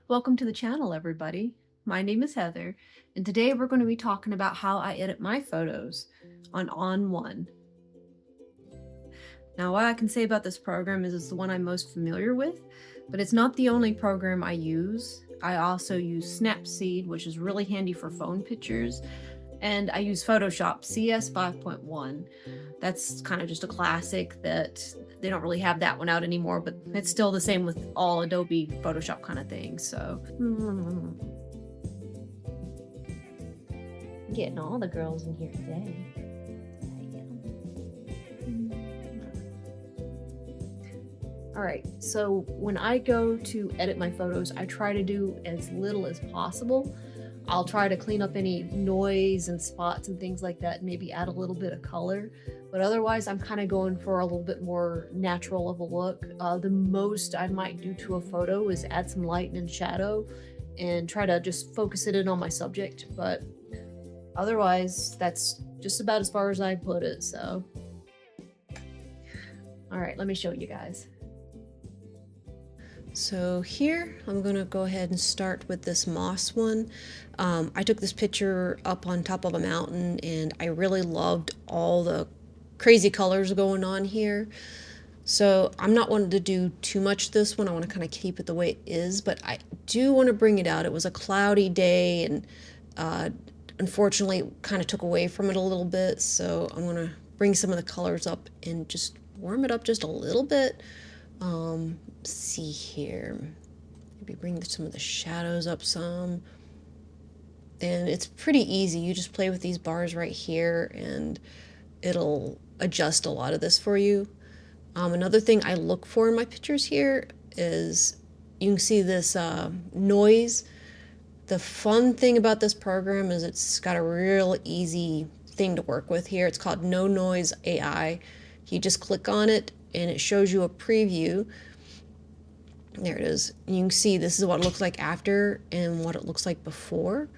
Welcome to the channel, everybody. My name is Heather, and today we're going to be talking about how I edit my photos on On1. Now, what I can say about this program is it's the one I'm most familiar with, but it's not the only program I use. I also use Snapseed, which is really handy for phone pictures, and I use Photoshop CS 5.1. That's kind of just a classic that they don't really have that one out anymore, but it's still the same with all Adobe Photoshop kind of things. So getting all the girls in here today. All right, so when I go to edit my photos, I try to do as little as possible. I'll try to clean up any noise and spots and things like that, and maybe add a little bit of color. But otherwise, I'm kind of going for a little bit more natural of a look. The most I might do to a photo is add some light and shadow and try to just focus it in on my subject. But otherwise, that's just about as far as I put it, so. All right, let me show you guys. So here, I'm gonna go ahead and start with this moss one. I took this picture up on top of a mountain and I really loved all the crazy colors going on here. So I'm not wanting to do too much this one. I wanna kinda keep it the way it is, but I do wanna bring it out. It was a cloudy day and unfortunately kind of took away from it a little bit. So I'm gonna bring some of the colors up and just warm it up just a little bit. See here, maybe bring some of the shadows up some, and it's pretty easy. You just play with these bars right here and it'll adjust a lot of this for you. Another thing I look for in my pictures here is you can see this noise. The fun thing about this program is it's got a real easy thing to work with here. It's called No Noise AI. You just click on it and it shows you a preview. There it is. You can see this is what it looks like after and what it looks like before.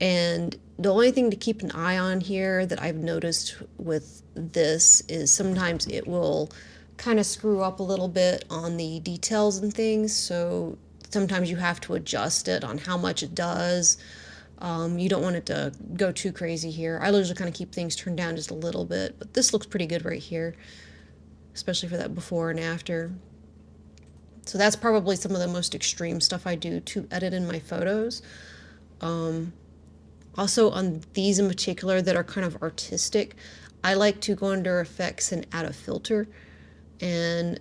And the only thing to keep an eye on here that I've noticed with this is sometimes it will kind of screw up a little bit on the details and things. So sometimes you have to adjust it on how much it does. You don't want it to go too crazy here. I usually kind of keep things turned down just a little bit, but this looks pretty good right here, especially for that before and after. So that's probably some of the most extreme stuff I do to edit in my photos. Also on these in particular that are kind of artistic, I like to go under effects and add a filter. And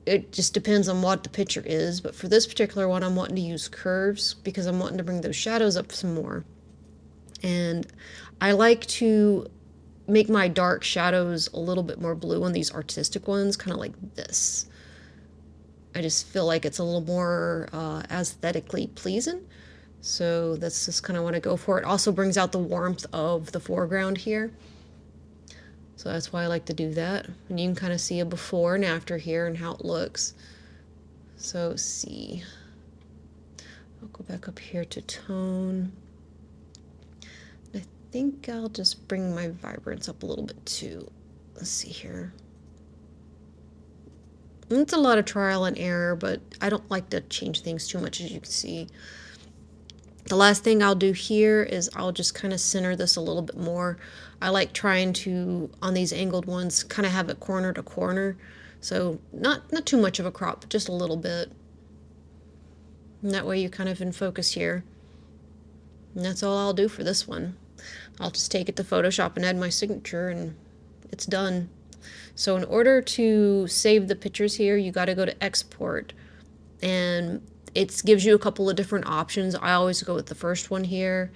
it just depends on what the picture is. But for this particular one, I'm wanting to use curves because I'm wanting to bring those shadows up some more. And I like to make my dark shadows a little bit more blue on these artistic ones, kind of like this. I just feel like it's a little more aesthetically pleasing. So that's just kind of what I go for. It also brings out the warmth of the foreground here. So that's why I like to do that. And you can kind of see a before and after here and how it looks. So see. I'll go back up here to tone. I think I'll just bring my vibrance up a little bit too. Let's see here. It's a lot of trial and error, but I don't like to change things too much, as you can see. The last thing I'll do here is I'll just kind of center this a little bit more. I like trying to, on these angled ones, kind of have it corner to corner. So not too much of a crop, but just a little bit. And that way you're kind of in focus here. And that's all I'll do for this one. I'll just take it to Photoshop and add my signature and it's done. So in order to save the pictures here, you got to go to export, and it gives you a couple of different options. I always go with the first one here,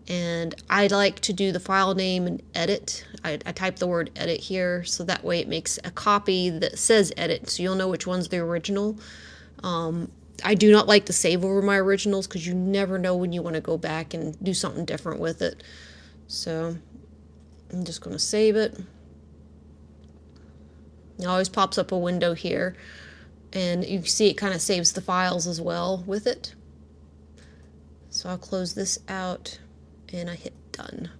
and I like to do the file name and edit. I type the word edit here, so that way it makes a copy that says edit, so you'll know which one's the original. I do not like to save over my originals because you never know when you want to go back and do something different with it. So I'm just going to save it. It always pops up a window here, and you can see it kind of saves the files as well with it. So I'll close this out and I hit done.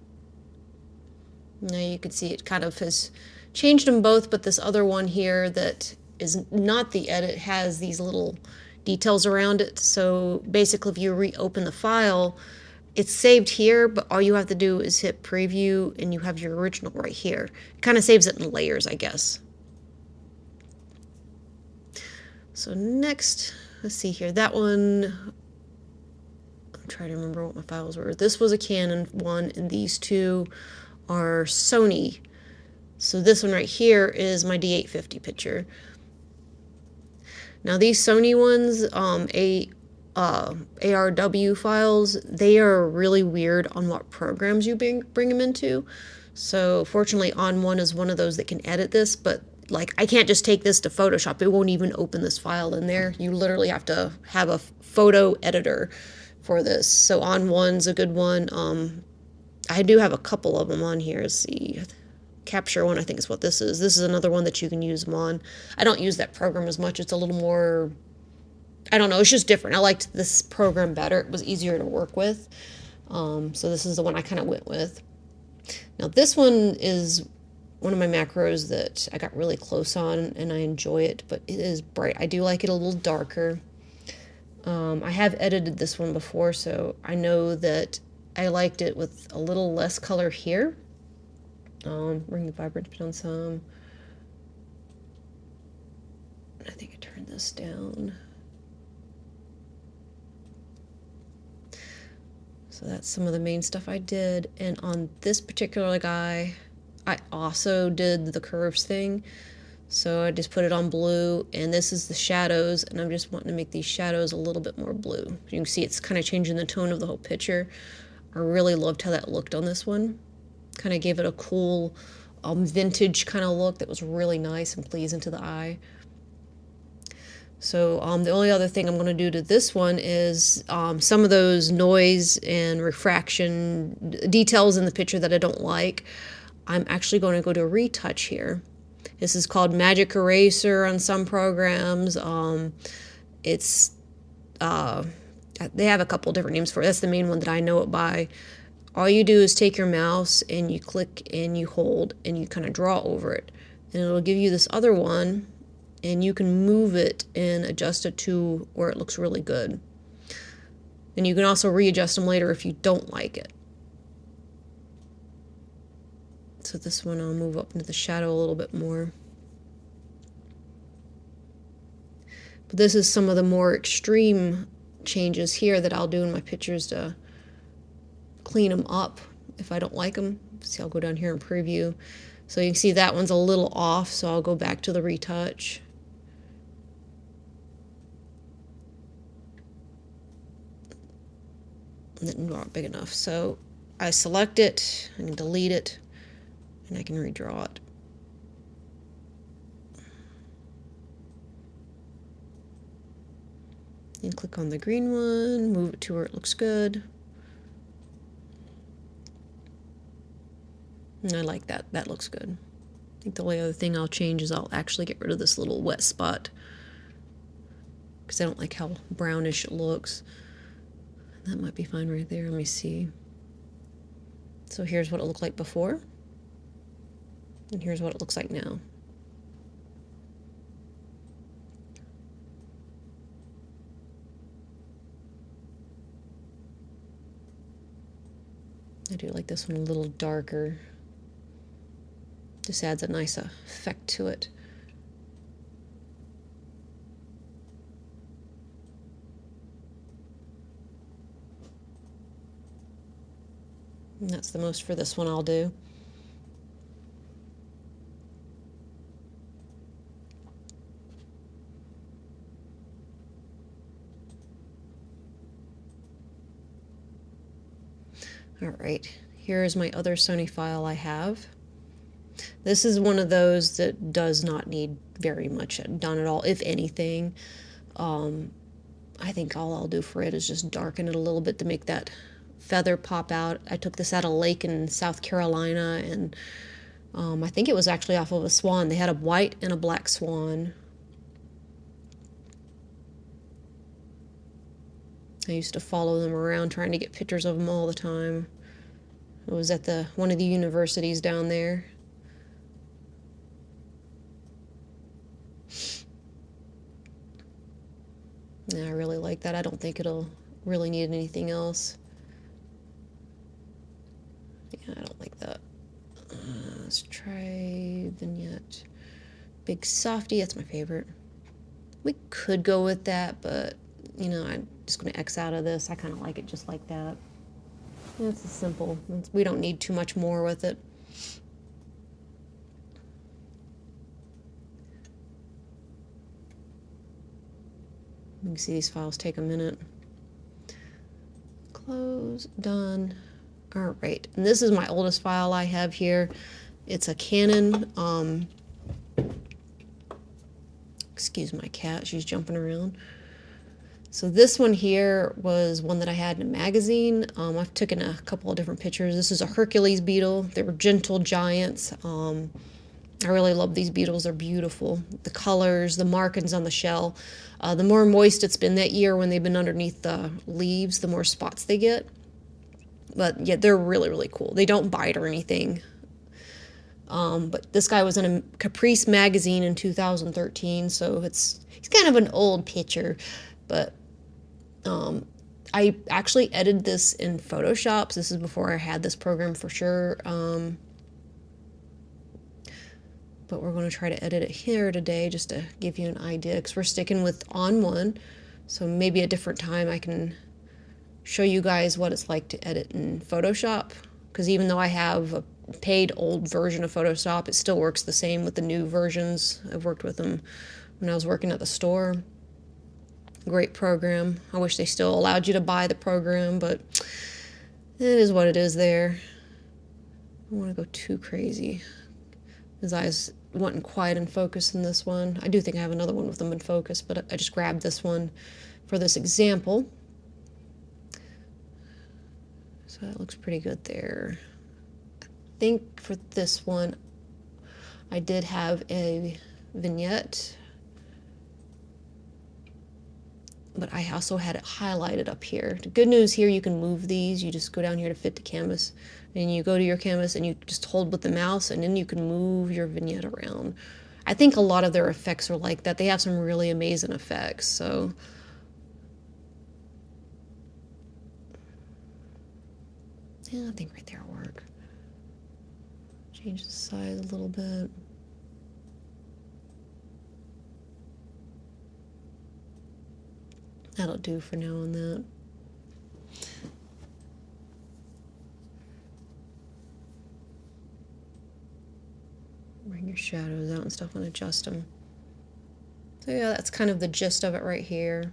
Now you can see it kind of has changed them both, but this other one here that is not the edit has these little details around it. So basically if you reopen the file, it's saved here, but all you have to do is hit preview and you have your original right here. It kind of saves it in layers, I guess. So next, let's see here. That one, I'm trying to remember what my files were. This was a Canon one, and these two are Sony. So this one right here is my D850 picture. Now these Sony ones, ARW files, they are really weird on what programs you bring them into. So fortunately On1 is one of those that can edit this, but like I can't just take this to Photoshop. It won't even open this file in there. You literally have to have a photo editor for this. So On1's a good one. I do have a couple of them on here. Let's see. Capture One, I think is what this is. This is another one that you can use them on. I don't use that program as much. It's a little more, I don't know, it's just different. I liked this program better. It was easier to work with. So this is the one I kind of went with. Now this one is one of my macros that I got really close on, and I enjoy it, but it is bright. I do like it a little darker. I have edited this one before, so I know that I liked it with a little less color here. Bring the vibrance down some. I think I turned this down. So that's some of the main stuff I did. And on this particular guy, I also did the curves thing. So I just put it on blue, and this is the shadows, and I'm just wanting to make these shadows a little bit more blue. You can see it's kind of changing the tone of the whole picture. I really loved how that looked on this one. Kind of gave it a cool vintage kind of look that was really nice and pleasing to the eye. So the only other thing I'm going to do to this one is some of those noise and refraction details in the picture that I don't like. I'm actually going to go to retouch here. This is called Magic Eraser on some programs. It's they have a couple different names for it. That's the main one that I know it by. All you do is take your mouse and you click and you hold and you kind of draw over it. And it'll give you this other one, and you can move it and adjust it to where it looks really good. And you can also readjust them later if you don't like it. So this one I'll move up into the shadow a little bit more. But this is some of the more extreme changes here that I'll do in my pictures to clean them up if I don't like them. See, I'll go down here and preview. So you can see that one's a little off, so I'll go back to the retouch. Not big enough. So I select it, I can delete it, and I can redraw it. And click on the green one, move it to where it looks good. And I like that. That looks good. I think the only other thing I'll change is I'll actually get rid of this little wet spot, because I don't like how brownish it looks. That might be fine right there. Let me see. So here's what it looked like before, and here's what it looks like now. I do like this one a little darker. Just adds a nice effect to it. And that's the most for this one I'll do. All right, here's my other Sony file I have. This is one of those that does not need very much done at all, if anything. I think all I'll do for it is just darken it a little bit to make that feather pop out. I took this at a lake in South Carolina, and I think it was actually off of a swan. They had a white and a black swan. I used to follow them around trying to get pictures of them all the time. It was at one of the universities down there. Yeah, I really like that. I don't think it'll really need anything else. Yeah, I don't like that. Let's try vignette. Big softy, that's my favorite. We could go with that, but you know, I'm just going to X out of this. I kind of like it just like that. It's simple. We don't need too much more with it. You can see these files take a minute. Close, done. All right, and this is my oldest file I have here. It's a Canon, excuse my cat, she's jumping around. So this one here was one that I had in a magazine. I've taken a couple of different pictures. This is a Hercules beetle. They were gentle giants. I really love these beetles. They're beautiful. The colors, the markings on the shell. The more moist it's been that year when they've been underneath the leaves, the more spots they get. But yeah, they're really, really cool. They don't bite or anything. But this guy was in a Caprice magazine in 2013, so he's kind of an old picture. But I actually edited this in Photoshop. So this is before I had this program for sure. But we're going to try to edit it here today just to give you an idea, because we're sticking with on one. So maybe a different time I can show you guys what it's like to edit in Photoshop, because even though I have a paid old version of Photoshop, it still works the same with the new versions. I've worked with them when I was working at the store. Great program. I wish they still allowed you to buy the program, but it is what it is there. I don't want to go too crazy. His eyes wasn't quite in focus in this one. I do think I have another one with them in focus, but I just grabbed this one for this example. So that looks pretty good there. I think for this one, I did have a vignette, but I also had it highlighted up here. The good news here, you can move these. You just go down here to fit the canvas, and you go to your canvas and you just hold with the mouse, and then you can move your vignette around. I think a lot of their effects are like that. They have some really amazing effects. So yeah, I think right there will work. Change the size a little bit. That'll do for now on that. Bring your shadows out and stuff and adjust them. So yeah, that's kind of the gist of it right here.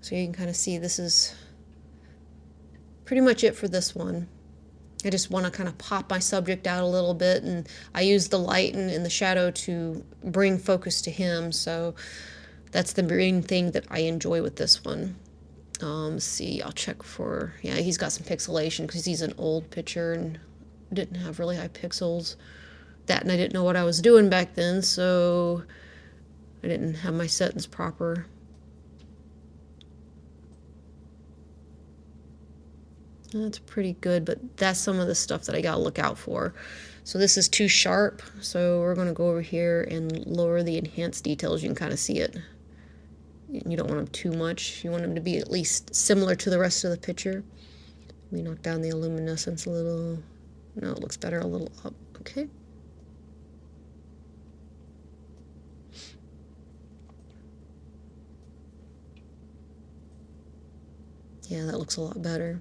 So you can kind of see this is pretty much it for this one. I just want to kind of pop my subject out a little bit, and I use the light and the shadow to bring focus to him. So that's the main thing that I enjoy with this one. Let's see, I'll check for, yeah, he's got some pixelation because he's an old picture and didn't have really high pixels. That, and I didn't know what I was doing back then, so I didn't have my settings proper. That's pretty good, but that's some of the stuff that I gotta look out for. So this is too sharp, so we're gonna go over here and lower the enhanced details. You can kind of see it. You don't want them too much. You want them to be at least similar to the rest of the picture. We knock down the luminescence a little. No, it looks better a little up. Okay. Yeah, that looks a lot better.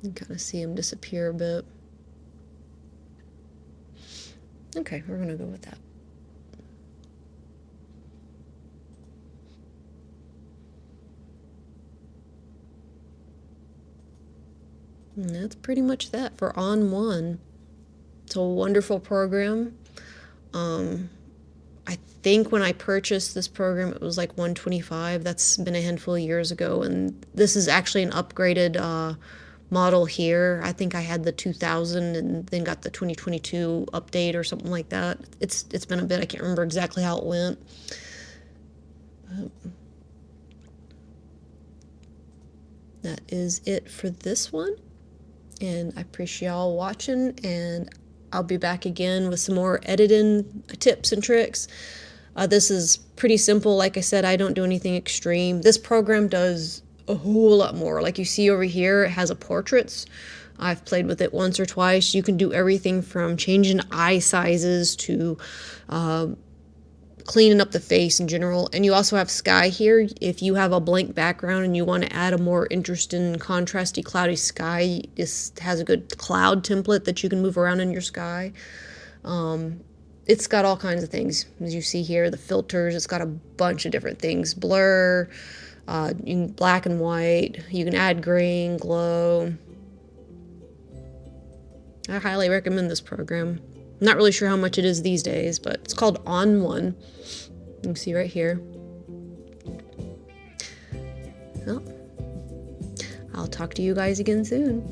You can kind of see him disappear a bit. Okay, we're gonna go with that. And that's pretty much that for On One. It's a wonderful program. I think when I purchased this program, it was like $125. That's been a handful of years ago, and this is actually an upgraded model here. I think I had the 2000 and then got the 2022 update or something like that. It's been a bit. I can't remember exactly how it went. That is it for this one. And I appreciate y'all watching, and I'll be back again with some more editing tips and tricks. This is pretty simple. Like I said, I don't do anything extreme. This program does a whole lot more. Like you see over here, it has a portraits. I've played with it once or twice. You can do everything from changing eye sizes to cleaning up the face in general. And you also have sky here. If you have a blank background and you want to add a more interesting, contrasty, cloudy sky, this has a good cloud template that you can move around in your sky. It's got all kinds of things. As you see here, the filters, it's got a bunch of different things. Blur, you can black and white, you can add grain, glow. I highly recommend this program. I'm not really sure how much it is these days, but it's called On1. You can see right here. Well, I'll talk to you guys again soon.